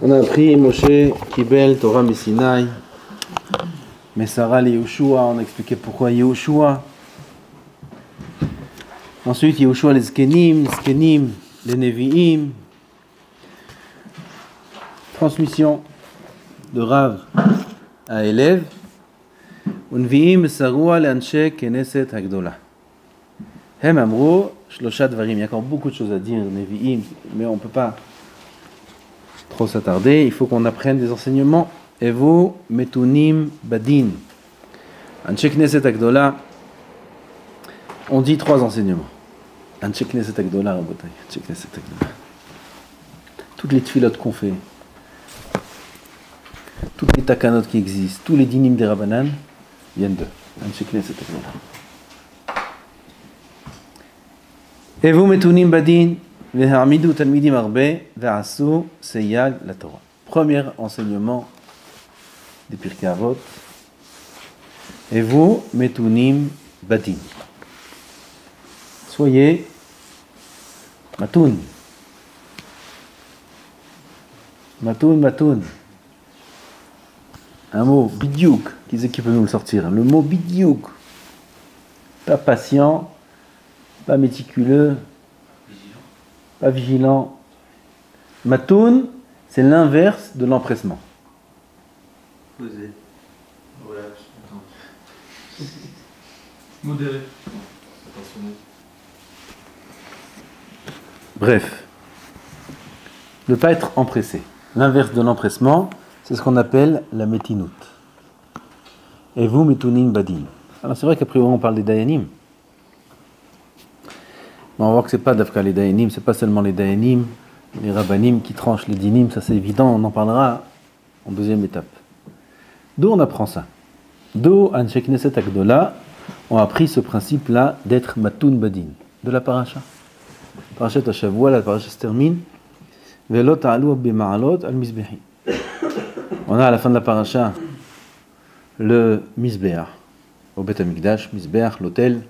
On a appris Moshe, Kibel, Torah Messinaï, Messara, Yehoshua, on a expliqué pourquoi Yehoshua. Ensuite, Yehoshua, les Zkenim, les Nevi'im. Transmission de Rav à élève. Unvi'im Sarua l'Anshe Knesset Hagdola. Hem Amro, Shlosha Dvarim. Il y a encore beaucoup de choses à dire, Nevi'im, mais on ne peut pas trop s'attarder. Il faut qu'on apprenne des enseignements. Evo Metunim Badin. Anshe Knesset Hagdola. On dit 3 enseignements. Anshe Knesset Hagdola, Rabotay. Anshe Knesset Hagdola. Toutes les tfilotes qu'on fait, toutes les takanot qui existent, tous les dinim des Rabbanan viennent d'eux. Anshe Knesset Hagdola. Evo Metunim Badin. Ve'ha'amidu talmidim arbe ve'asu seyag la Torah. Premier enseignement des Pirkei Avot. Evo Metunim Badin. Soyez matoun. Matoun. Un mot bidiouk. Qui c'est qui peut nous le sortir? Le mot bidiouk. Pas patient, pas méticuleux, pas vigilant. Matoun, c'est l'inverse de l'empressement. Posé. Relax. Attends. Modéré. Attentionné. Bref, ne pas être empressé. L'inverse de l'empressement, c'est ce qu'on appelle la métinout. Et vous, metunim badin. Alors c'est vrai qu'à priori on parle des dayanim. Mais on va voir que c'est pas d'Afka les dayanim, c'est pas seulement les dayanim, les rabbanim qui tranchent les dinim, ça c'est évident, on en parlera en deuxième étape. D'où on apprend ça? D'où Anshe Knesset Hagdola ont appris ce principe-là d'être matoun badin, de la paracha. Parashat Hashavua, la paracha se termine. Velo ta'alu b'ma'alot al mizbehi. On a à la fin de la paracha le Mizbeach, au Beth Amikdash, Mizbeach, l'autel.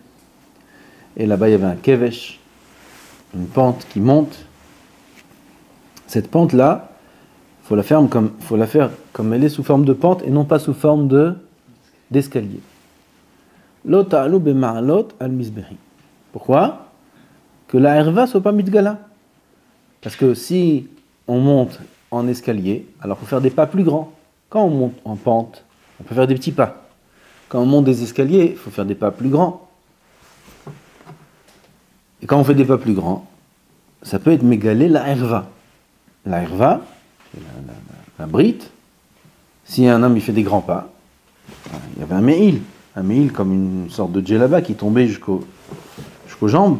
Et là-bas il y avait un kevesh, une pente qui monte. Cette pente-là, faut la faire comme elle est sous forme de pente et non pas sous forme d'escalier. Lo ta'alu b'ma'alot al mizbehi. Pourquoi? Que la herva soit pas mitgala. Parce que si on monte en escalier, alors il faut faire des pas plus grands. Quand on monte en pente, on peut faire des petits pas. Quand on monte des escaliers, il faut faire des pas plus grands. Et quand on fait des pas plus grands, ça peut être mégalé la herva. La herva, c'est la brite. Si un homme il fait des grands pas, il y avait un me'il comme une sorte de djellaba qui tombait jusqu'aux jambes.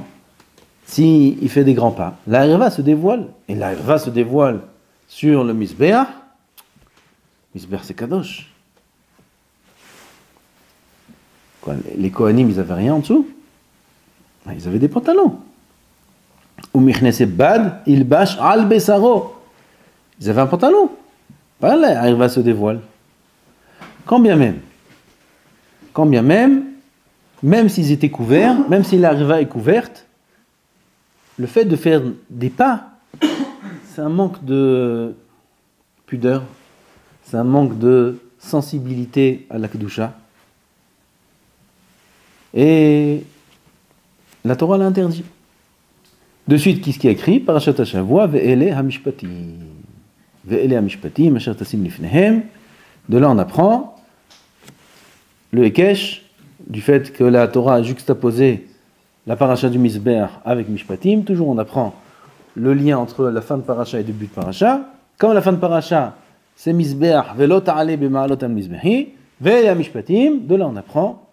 Si il fait des grands pas, la herva se dévoile. Et la herva se dévoile sur le Mizbeach. Mizbeach c'est kadosh. Quoi, les Kohanim, ils n'avaient rien en dessous. Ils avaient des pantalons. Ou michnese bad, il bash al besaro. Ils avaient un pantalon. Pas la herva se dévoile. Quand bien même s'ils étaient couverts, même si la herva est couverte, le fait de faire des pas, c'est un manque de pudeur, c'est un manque de sensibilité à la Kedusha. Et la Torah l'interdit. De suite, qu'est-ce qui est écrit? Parashat Hashavua, ve'ele hamishpatim. Ve'ele hamishpatim, asher tasim lifnehem. De là, on apprend le Hekesh, du fait que la Torah a juxtaposé la paracha du Mizbeach avec Mishpatim. Toujours on apprend le lien entre la fin de paracha et le début de paracha. Comme la fin de paracha, c'est Mizbeach, velo ta'ale b'ma'alot al mizbehi, ve'ya Mishpatim. De là on apprend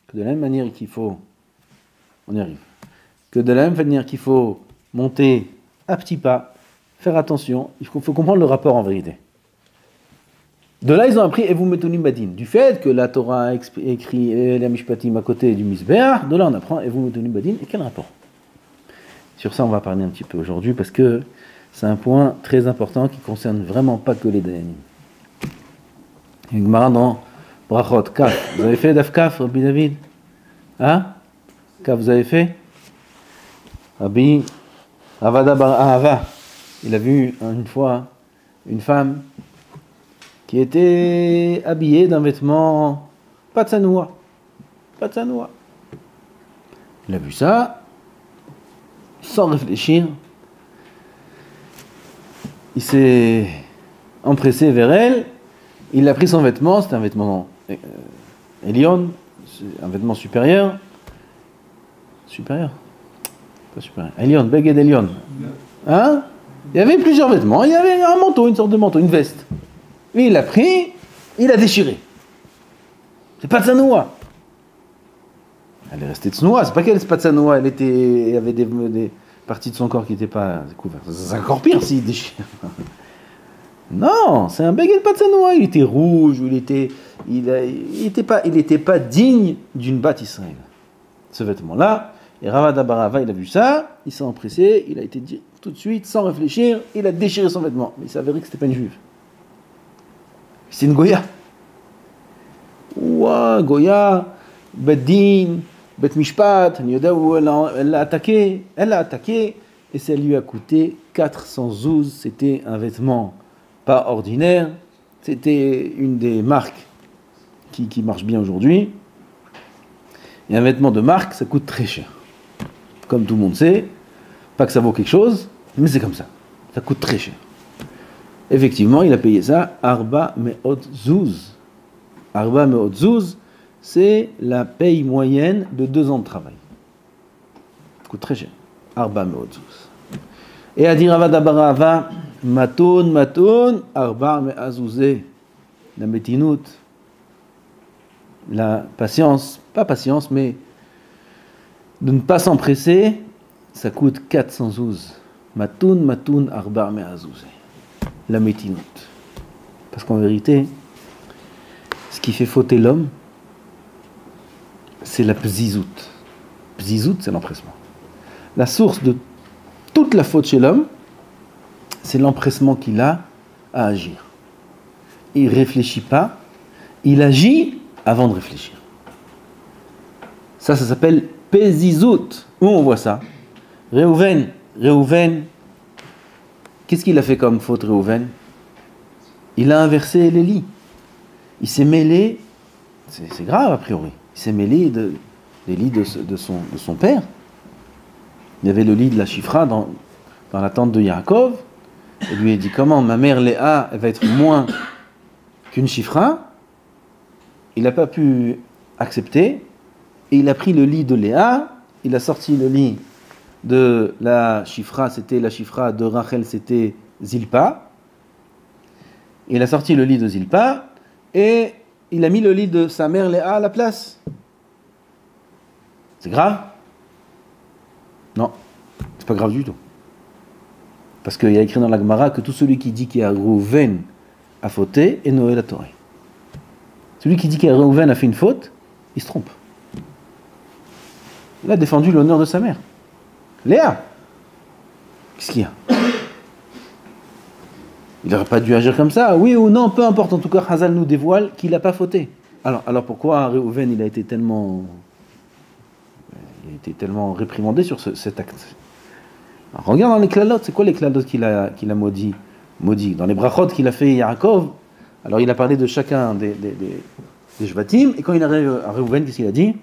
que de la même manière qu'il faut, on y arrive, que de la même manière qu'il faut monter à petits pas, faire attention, il faut comprendre le rapport en vérité. De là, ils ont appris Evu Metunim Badin. Du fait que la Torah a écrit la Mishpatim à côté du Mizbeach, de là on apprend Evu Metunim Badin. Et quel rapport? Sur ça, on va parler un petit peu aujourd'hui parce que c'est un point très important qui ne concerne vraiment pas que les Dayanim. Il y a une Gemara dans Brachot, Kaf. Vous avez fait Daf Kaf, Rabbi David? Hein? Kaf, vous avez fait? Rabbi Avada Bar Ahava. Il a vu une fois une femme qui était habillée d'un vêtement pas de sanoua. Pas de sanoua. Il a vu ça, sans réfléchir. Il s'est empressé vers elle. Il a pris son vêtement, c'était un vêtement Elion, un vêtement supérieur. Supérieur? Pas supérieur. Elion, Beged Elion. Hein? Il y avait plusieurs vêtements. Il y avait un manteau, une sorte de manteau, une veste. Lui, il l'a pris, il a déchiré. C'est pas de sanoua. Elle est restée de sanoua. C'est pas qu'elle, c'est pas de sanoua. Elle avait des parties de son corps qui n'étaient pas couvertes. C'est encore pire s'il déchire. Non, c'est un Beged pas de sanoua. Il était rouge, il était pas digne d'une bat Israël. Ce vêtement-là. Et Ravada Barava, il a vu ça, il s'est empressé, il a été dit tout de suite, sans réfléchir, il a déchiré son vêtement. Mais il s'est avéré que c'était pas une juive. C'est une Goya. Ouah, Goya, Beddin, Bet Mishpat, elle l'a attaqué, et ça lui a coûté 400 zouz. C'était un vêtement pas ordinaire, c'était une des marques qui marche bien aujourd'hui. Et un vêtement de marque, ça coûte très cher. Comme tout le monde sait, pas que ça vaut quelque chose, mais c'est comme ça. Ça coûte très cher. Effectivement, il a payé ça, Arba Me'ot Zouz. Arba Me'ot Zouz, c'est la paye moyenne de 2 ans de travail. Ça coûte très cher. Arba Me'ot Zouz. Et à dire Ravada Barava, Maton, Arba Me'azouzé. La métinout, la patience, pas patience, mais de ne pas s'empresser, ça coûte 400 zouz. Matoun, arba me'azouzé. La métinout. Parce qu'en vérité, ce qui fait fauter l'homme, c'est la pzizout. Pzizout, c'est l'empressement. La source de toute la faute chez l'homme, c'est l'empressement qu'il a à agir. Il ne réfléchit pas, il agit avant de réfléchir. Ça s'appelle Pézizout. Où on voit ça? Réhouven, qu'est-ce qu'il a fait comme faute, Réhouven? Il a inversé les lits. Il s'est mêlé, c'est grave a priori, il s'est mêlé des lits de son père. Il y avait le lit de la Shifra dans la tente de Yaakov. Il lui a dit, comment ma mère Léa, elle va être moins qu'une Shifra? Il n'a pas pu accepter. Et il a pris le lit de Léa, il a sorti le lit de la Shifra, c'était la Shifra de Rachel, c'était Zilpa. Il a sorti le lit de Zilpa, et il a mis le lit de sa mère Léa à la place. C'est grave? Non, c'est pas grave du tout. Parce qu'il y a écrit dans la Gemara que tout celui qui dit qu'il y a Réhouven a fauté, et Noé la Torah. Celui qui dit qu'il y a Réhouven a fait une faute, il se trompe. Il a défendu l'honneur de sa mère. Léa, qu'est-ce qu'il y a? Il n'aurait pas dû agir comme ça, oui ou non, peu importe. En tout cas, Hazal nous dévoile qu'il n'a pas fauté. Alors pourquoi Réhouven il a été tellement réprimandé sur cet acte? Alors, regarde dans les klalotes, c'est quoi les klalotes qu'il a maudit? Dans les brachot qu'il a fait Yaakov, alors il a parlé de chacun des Shvatim, et quand il arrive à Réhouven, qu'est-ce qu'il a dit?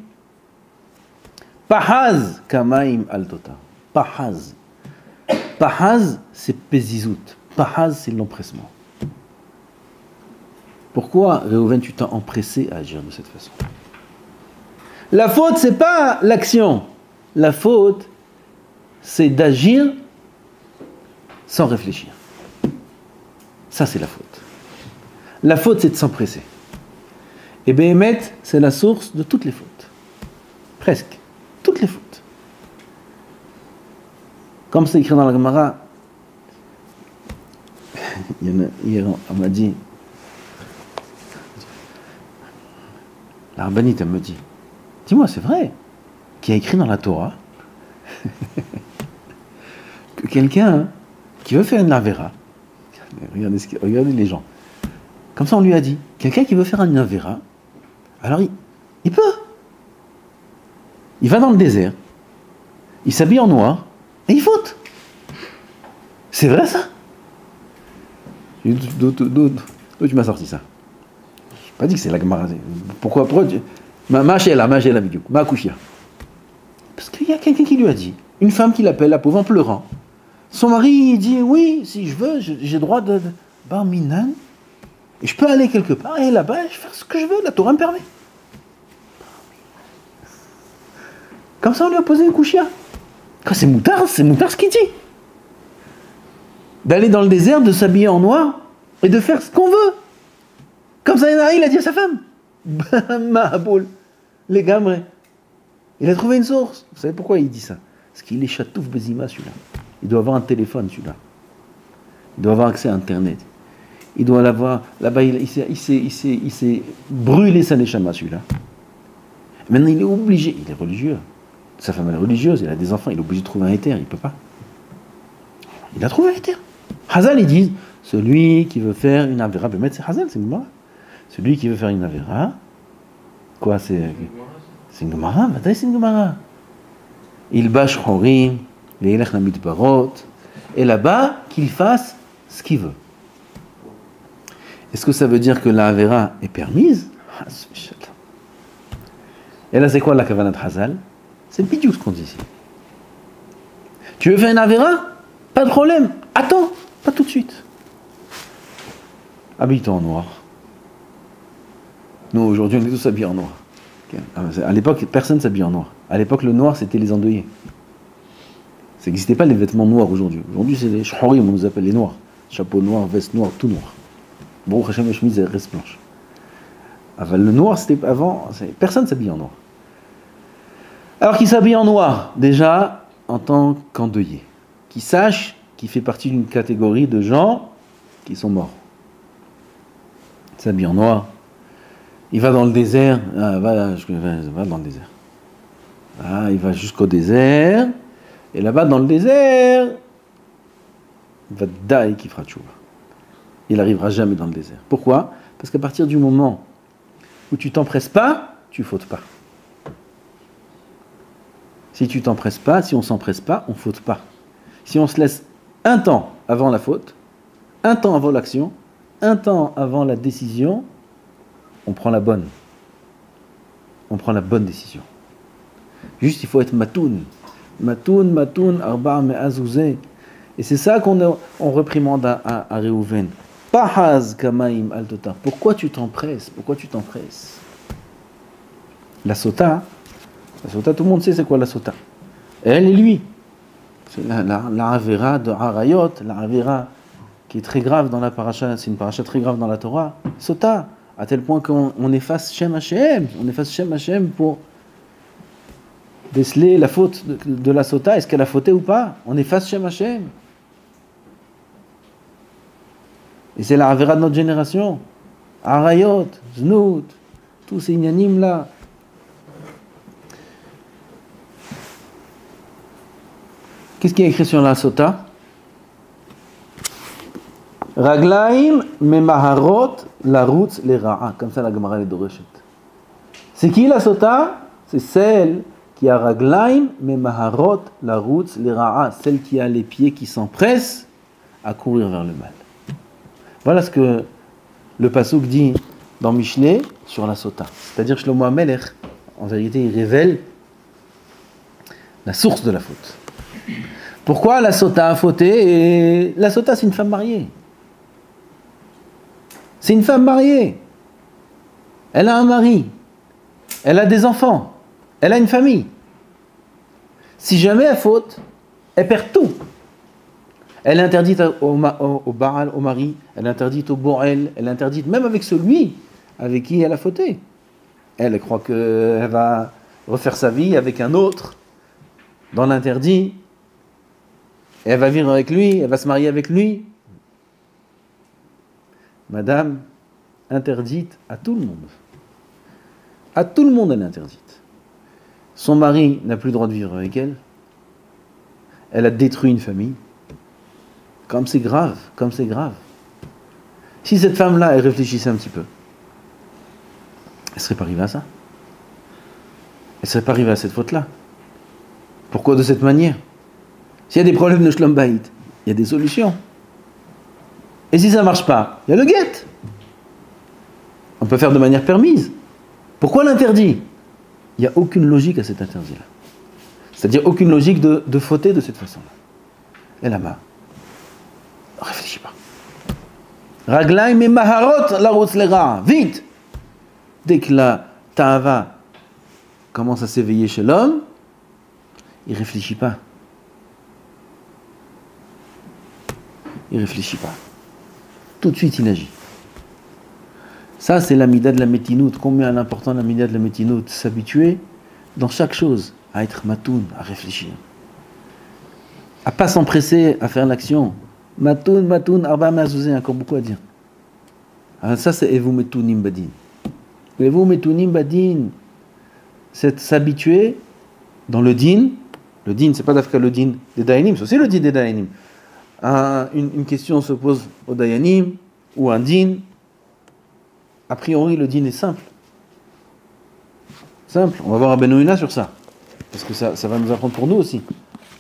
Pahaz kamaim altota. Pahaz. Pahaz, c'est pézizout. Pahaz, c'est l'empressement. Pourquoi, Réhouven, tu t'es empressé à agir de cette façon? La faute, c'est pas l'action. La faute, c'est d'agir sans réfléchir. Ça, c'est la faute. La faute, c'est de s'empresser. Et Béhémet, c'est la source de toutes les fautes. Presque. Toutes les fautes. Comme c'est écrit dans la Gemara, hier on m'a dit, la rabbinite elle me dit, dis-moi c'est vrai qu'il y a écrit dans la Torah que quelqu'un qui veut faire une avera, regardez les gens, comme ça on lui a dit, quelqu'un qui veut faire une avera, alors il peut. Il va dans le désert, il s'habille en noir, et il faute. C'est vrai ça? D'où tu m'as sorti ça? Je n'ai pas dit que c'est la Gemara. Pourquoi ma chéla, ma couchia. Parce qu'il y a quelqu'un qui lui a dit, une femme qui l'appelle, la pauvre, en pleurant. Son mari dit, oui, si je veux, j'ai droit de bar minan, et je peux aller quelque part, et là-bas, je vais faire ce que je veux, la Torah me permet. Comme ça, on lui a posé une couchia. C'est moutard ce qu'il dit. D'aller dans le désert, de s'habiller en noir, et de faire ce qu'on veut. Comme ça, il a dit à sa femme. Mahaboul, les gamres. Il a trouvé une source. Vous savez pourquoi il dit ça? Parce qu'il est chatouf bezima, celui-là. Il doit avoir un téléphone, celui-là. Il doit avoir accès à Internet. Il doit l'avoir. Là-bas, il s'est brûlé sa neshama, celui-là. Maintenant, il est obligé. Il est religieux. Sa femme est religieuse, elle a des enfants. Il est obligé de trouver un éther. Il ne peut pas. Il a trouvé un éther. Hazal, ils disent celui qui veut faire une avéra, c'est Hazal, c'est une Gemara. Celui qui veut faire une avéra, quoi, c'est une Gemara, c'est une Gemara. Il bâche chorim, et là-bas, qu'il fasse ce qu'il veut. Est-ce que ça veut dire que la avéra est permise? Et là, c'est quoi la kavanat Hazal? C'est bidou ce qu'on dit ici. Tu veux faire une avéra? Pas de problème. Attends, pas tout de suite. Habille-toi en noir. Nous, aujourd'hui, on est tous habillés en noir. À l'époque, personne ne s'habille en noir. À l'époque, le noir, c'était les endeuillés. Ça n'existait pas les vêtements noirs aujourd'hui. Aujourd'hui, c'est les shhorim, on nous appelle les noirs. Chapeau noir, veste noire, tout noir. Bon, Hachem, la chemise, elle reste blanche. Le noir, c'était avant, personne ne s'habille en noir. Alors qu'il s'habille en noir, déjà, en tant qu'endeuillé. Qu'il sache qu'il fait partie d'une catégorie de gens qui sont morts. Il s'habille en noir. Il va dans le désert. Va dans le désert. Il va jusqu'au désert. Et là-bas, dans le désert, il va daï qui fera tchouva. Il n'arrivera jamais dans le désert. Pourquoi? Parce qu'à partir du moment où tu t'empresses pas, tu fautes pas. Si tu t'empresses pas, si on s'empresse pas, on faute pas. Si on se laisse un temps avant la faute, un temps avant l'action, un temps avant la décision, on prend la bonne. On prend la bonne décision. Juste, il faut être matoun. Matoun, arba' me'azouzé. Et c'est ça qu'on reprimande à Réhouven. Pahaz kamaim altota. Pourquoi tu t'empresses? La sota, tout le monde sait c'est quoi la sota. Elle et lui. C'est la avera de Harayot, la avera qui est très grave dans la paracha, c'est une paracha très grave dans la Torah. Sota, à tel point qu'on efface Shem Hashem pour déceler la faute de la sota. Est-ce qu'elle a fauté ou pas? On efface Shem Hashem. Et c'est la avera de notre génération. Harayot, Znout, tous ces inyanim là. Qu'est-ce qui est écrit sur la sota? Raglaim memaharot la route les ra'a. Comme ça la Gemara les doreshet. C'est qui la sota? C'est celle qui a raglaim memaharot la route les ra'a. Celle qui a les pieds qui s'empressent à courir vers le mal. Voilà ce que le pasuk dit dans Mishlei sur la sota. C'est-à-dire Shlomo HaMelech, en vérité, il révèle la source de la faute. Pourquoi la sota a fauté? Et la sota, c'est une femme mariée. C'est une femme mariée. Elle a un mari. Elle a des enfants. Elle a une famille. Si jamais elle faute, elle perd tout. Elle est interdite au Baal, au mari. Elle est interdite au Boel. Elle est interdite même avec celui avec qui elle a fauté. Elle croit qu'elle va refaire sa vie avec un autre dans l'interdit. Elle va vivre avec lui, elle va se marier avec lui. Madame, interdite à tout le monde. À tout le monde, elle est interdite. Son mari n'a plus le droit de vivre avec elle. Elle a détruit une famille. Comme c'est grave. Si cette femme-là, elle réfléchissait un petit peu, elle ne serait pas arrivée à ça. Elle ne serait pas arrivée à cette faute-là. Pourquoi de cette manière? S'il y a des problèmes de Shlom Bayit, il y a des solutions. Et si ça ne marche pas, il y a le guet. On peut faire de manière permise. Pourquoi l'interdit? Il n'y a aucune logique à cet interdit-là. C'est-à-dire aucune logique de fauter de cette façon-là. Et là-bas, réfléchis pas. Raglaim et maharot la rotzlera. Vite! Dès que la ta'ava commence à s'éveiller chez l'homme, il ne réfléchit pas. Il ne réfléchit pas. Tout de suite, il agit. Ça, c'est l'amida de la métinoute. Combien est important l'amida de la métinoute? S'habituer dans chaque chose à être matoun, à réfléchir. À pas s'empresser à faire l'action. Matoun, arba mazouze, encore beaucoup à dire. Alors ça, c'est evu metounim badin. Evu metounim badin, c'est s'habituer dans le din. Le din, c'est pas d'afka le din des dayanim, c'est aussi le din des dayanim. Une question se pose au dayanim, ou un din. A priori, le din est simple. Simple. On va voir Rabbeinu Yonah sur ça. Parce que ça va nous apprendre pour nous aussi.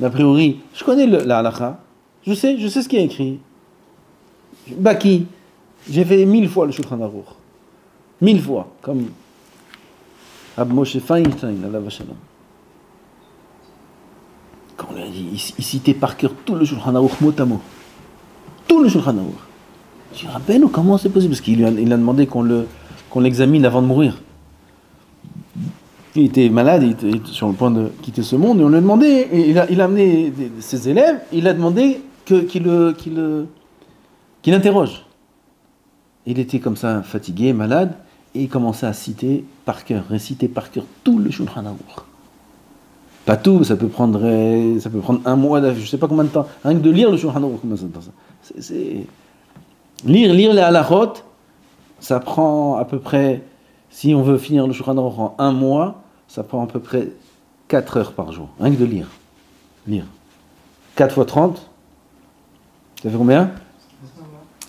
Mais a priori, je connais la halakha. Je sais ce qui est écrit. Baki, j'ai fait 1000 fois le Shulchan Aruch. 1000 fois. Comme Ab Moshe Feinstein, alav hashalom. Quand on a dit, il citait par cœur tout le Shulchan Aruch mot à mot. Tout le Shulchan Aruch. Je dis, Rabbeinu, comment c'est possible? Parce qu'il a demandé qu'on l'examine avant de mourir. Il était malade, il était sur le point de quitter ce monde, et on lui a demandé, et il a amené ses élèves, il a demandé qu'il interroge. Il était comme ça, fatigué, malade, et il commençait à citer par cœur, réciter par cœur tout le Shulchan Aruch. Pas tout, ça peut prendre un mois, je ne sais pas combien de temps, rien que de lire le Shulchan Aruch, combien de temps ça. Lire les halachot, ça prend à peu près, si on veut finir le Shulchan Aruch en un mois, ça prend à peu près 4 heures par jour. Rien que de lire. Lire. 4 fois 30, ça fait combien?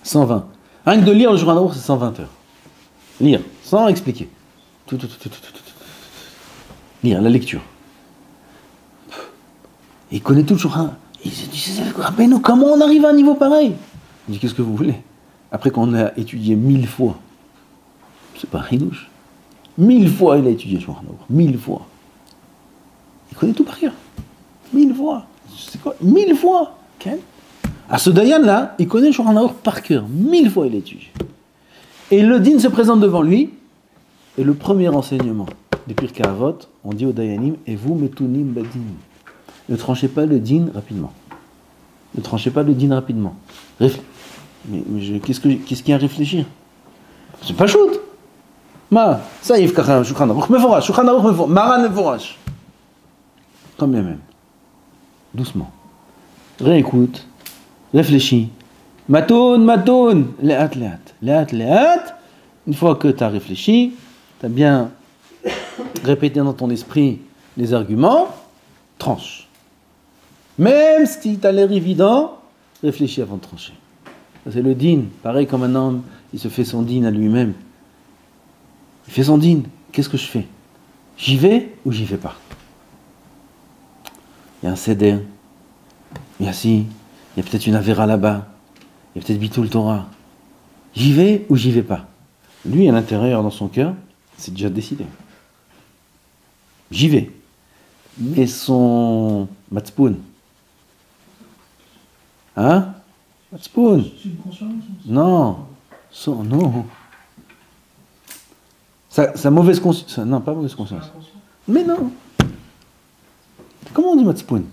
120. Rien que de lire le Shulchan Aruch, c'est 120 heures. Lire, sans expliquer. Tout. Lire, la lecture. Il connaît tout le Shulchan. Il se dit, Rabbeinu, comment on arrive à un niveau pareil? Il dit, qu'est-ce que vous voulez? Après qu'on a étudié 1000 fois, c'est pas ridouche. 1000 fois il a étudié Shulchan Aruch. 1000 fois. Il connaît tout par cœur. 1000 fois. C'est quoi? 1000 fois. Okay. À ce Dayan là, il connaît le Shulchan Aruch par cœur. 1000 fois il a étudié. Et le din se présente devant lui. Et le premier enseignement des Pirkei Avot, on dit au Dayanim, et vous metunim badin. Ne tranchez pas le din rapidement. Ne tranchez pas le din rapidement. Mais qu'est-ce qu'il y a à réfléchir? C'est pas shoot. Ma, ça y est, Shulchan Aruch mevorash, Shulchan Aruch mevorash, Maran mevorash. Quand bien même. Doucement. Réécoute. Réfléchis. Matoun, léat. Une fois que tu as réfléchi, tu as bien répété dans ton esprit les arguments, tranche. Même si tu as l'air évident, réfléchis avant de trancher. Ça, c'est le din. Pareil comme un homme, il se fait son din à lui-même. Il fait son din. Qu'est-ce que je fais? J'y vais ou j'y vais pas? Il y a un seder. Il y a peut-être une avéra là-bas. Il y a peut-être Bitoul Torah. J'y vais ou j'y vais pas? Lui, à l'intérieur, dans son cœur, c'est déjà décidé. J'y vais. Mais son matzpoun. Hein? Matzpoun. Non. Non. Sa mauvaise conscience. Non, pas mauvaise conscience. Mais non. Comment on dit matzpoun?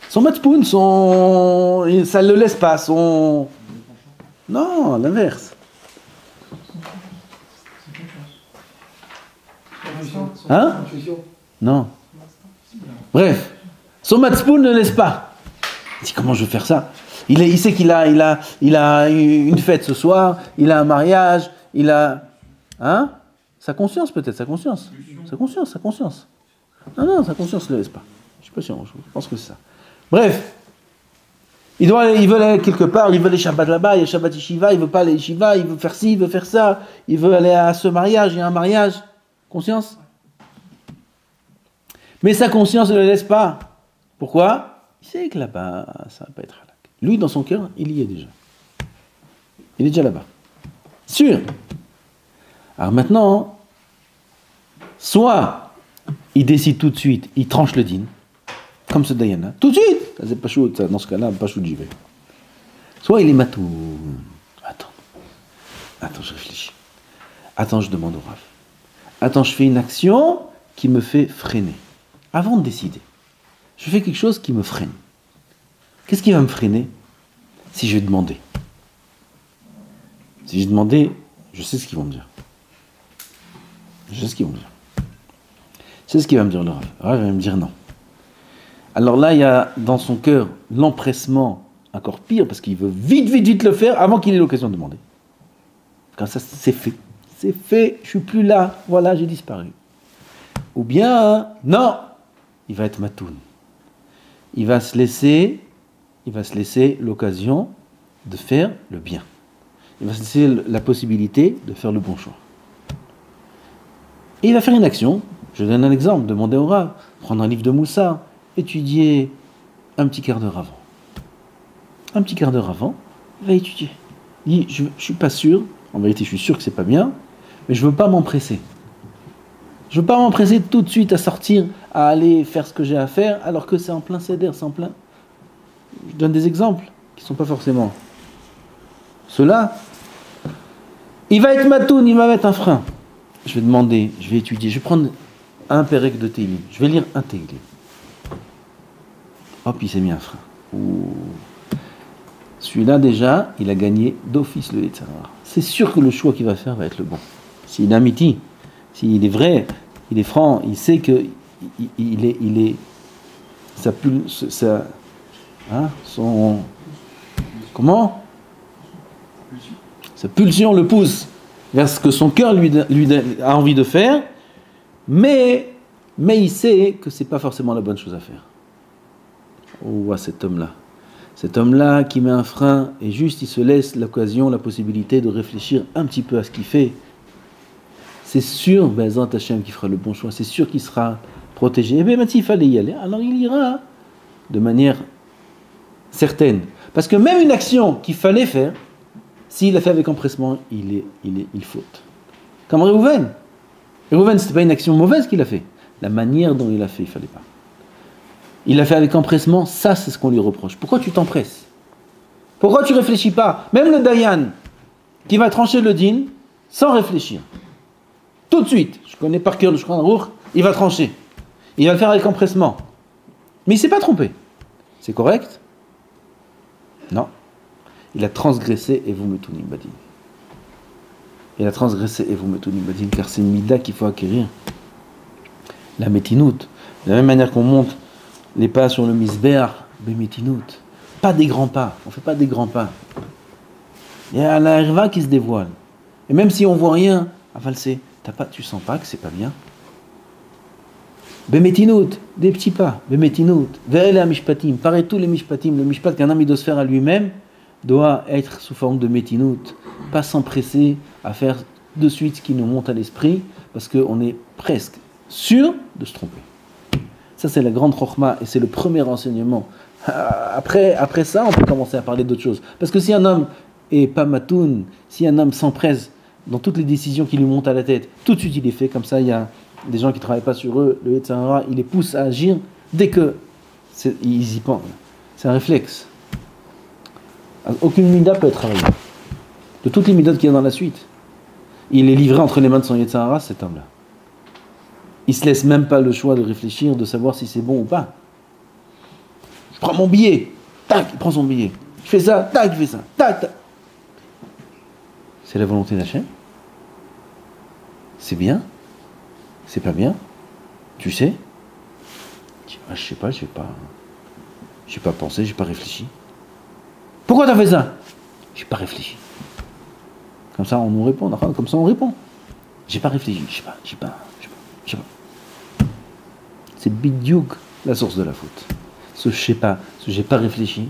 Son matzpoun, ça ne le laisse pas, Non, l'inverse. Hein? Non. Bref, son matzpoun ne laisse pas. Il dit, comment je vais faire ça? Il sait qu'il a une fête ce soir, il a un mariage, il a... Hein? Sa conscience peut-être, sa conscience. Non, sa conscience ne le laisse pas. Je suis pas sûr, je pense que c'est ça. Bref, il veut aller quelque part, il veut aller Shabbat là-bas, il y a Shabbat Yeshiva, il veut pas aller Yeshiva, il veut faire ci, il veut faire ça, il veut aller à ce mariage, il y a un mariage. Conscience? Mais sa conscience ne le laisse pas. Pourquoi? Il sait que là-bas, ça va pas être halak. Lui, dans son cœur, il y est déjà. Il est déjà là-bas. Sûr. Alors maintenant, soit il décide tout de suite, il tranche le din, comme ce Dayana, tout de suite. Ça, c'est pas chaud, ça, dans ce cas-là, pas chaud, j'y vais. Soit il est matou. Attends, je réfléchis. Attends, je demande au Rav. Attends, je fais une action qui me fait freiner. Avant de décider, je fais quelque chose qui me freine. Qu'est-ce qui va me freiner si je vais demander? Si j'ai demandé, je sais ce qu'ils vont me dire. Je sais ce qu'ils vont me dire. C'est ce qu'il va me dire le Rav. Le Rav va me dire non. Alors là, il y a dans son cœur l'empressement encore pire, parce qu'il veut vite le faire avant qu'il ait l'occasion de demander. Quand ça, c'est fait. C'est fait, je suis plus là, voilà, j'ai disparu. Ou bien, non, il va être matoun. Il va se laisser l'occasion de faire le bien. Il va se laisser la possibilité de faire le bon choix. Et il va faire une action. Je donne un exemple, demander au Rav, prendre un livre de Moussa, étudier un petit quart d'heure avant. Un petit quart d'heure avant, il va étudier. Il dit, je ne suis pas sûr, en vérité je suis sûr que c'est pas bien, mais je ne veux pas m'empresser. Je ne veux pas m'empresser tout de suite à sortir, à aller faire ce que j'ai à faire, alors que c'est en plein céder, c'est en plein... Je donne des exemples qui ne sont pas forcément ceux-là. Il va être matoun, il va mettre un frein. Je vais demander, je vais étudier, je vais prendre un pérec de Télim, je vais lire un Télim. Hop, il s'est mis un frein. Ouh. Celui-là déjà, il a gagné d'office le Yetzer Hara. C'est sûr que le choix qu'il va faire va être le bon. S'il est amiti, s'il est vrai, il est franc, il sait que il est sa pulsion le pousse vers ce que son cœur lui a envie de faire, mais il sait que c'est pas forcément la bonne chose à faire. Oh, cet homme-là qui met un frein et juste il se laisse l'occasion, la possibilité de réfléchir un petit peu à ce qu'il fait. C'est sûr, Bezrat Hashem, qu'il fera le bon choix, c'est sûr qu'il sera protégé. Et bien maintenant, il fallait y aller, alors il ira de manière certaine. Parce que même une action qu'il fallait faire, s'il l'a fait avec empressement, il faute. Comme Réhouven. Réhouven, ce n'était pas une action mauvaise qu'il a fait. La manière dont il l'a fait, il ne fallait pas. Il l'a fait avec empressement, ça c'est ce qu'on lui reproche. Pourquoi tu t'empresses? Pourquoi tu ne réfléchis pas? Même le Dayan, qui va trancher le din, sans réfléchir. Tout de suite, je connais par cœur le Shulchan Aruch, il va trancher. Il va le faire avec empressement. Mais il ne s'est pas trompé. C'est correct? Non. Il a transgressé et vous metunim badin. Il a transgressé et vous metunim badin, car c'est une mida qu'il faut acquérir. La métinout. De la même manière qu'on monte les pas sur le misbeach, bémétinout. Pas des grands pas. On ne fait pas des grands pas. Il y a la herva qui se dévoile. Et même si on ne voit rien, tu sens pas que c'est pas bien. Bémétinout, des petits pas. Bémétinout. Ve'ele ha-mishpatim. Pareil, tous les mishpatim. Le mishpat qu'un homme doit se faire à lui-même doit être sous forme de métinout. Pas s'empresser à faire de suite ce qui nous monte à l'esprit, parce qu'on est presque sûr de se tromper. Ça, c'est la grande chokhma et c'est le premier enseignement. Après ça, on peut commencer à parler d'autres choses. Parce que si un homme est pas matoun, si un homme s'empresse dans toutes les décisions qui lui montent à la tête, tout de suite il est fait. Comme ça, il y a des gens qui ne travaillent pas sur eux, le Yetzer Hara, il les pousse à agir dès que ils y pensent. C'est un réflexe. Aucune mida peut être travaillée. De toutes les midotes qu'il y a dans la suite, il est livré entre les mains de son Yetzer Hara, cet homme-là. Il ne se laisse même pas le choix de réfléchir, de savoir si c'est bon ou pas. Je prends mon billet, tac, il prend son billet. Je fais ça, tac, il fait ça, tac, tac. C'est la volonté d'Hachem. C'est bien. C'est pas bien. Tu sais. Je sais pas, j'ai pas pensé, j'ai pas réfléchi. Pourquoi t'as fait ça? J'ai pas réfléchi. Comme ça on nous répond, enfin, comme ça on répond. J'ai pas réfléchi, je sais pas. C'est bidiouk la source de la faute. Ce je sais pas, ce j'ai pas réfléchi,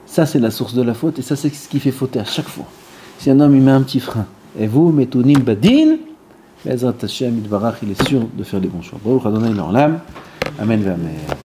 ça c'est la source de la faute et ça c'est ce qui fait fauter à chaque fois. Si un homme il met un petit frein, et vous, metunim badin, Bezrat Hashem, il est sûr de faire les bons choix. Baruch Adonai l'olam. Amen.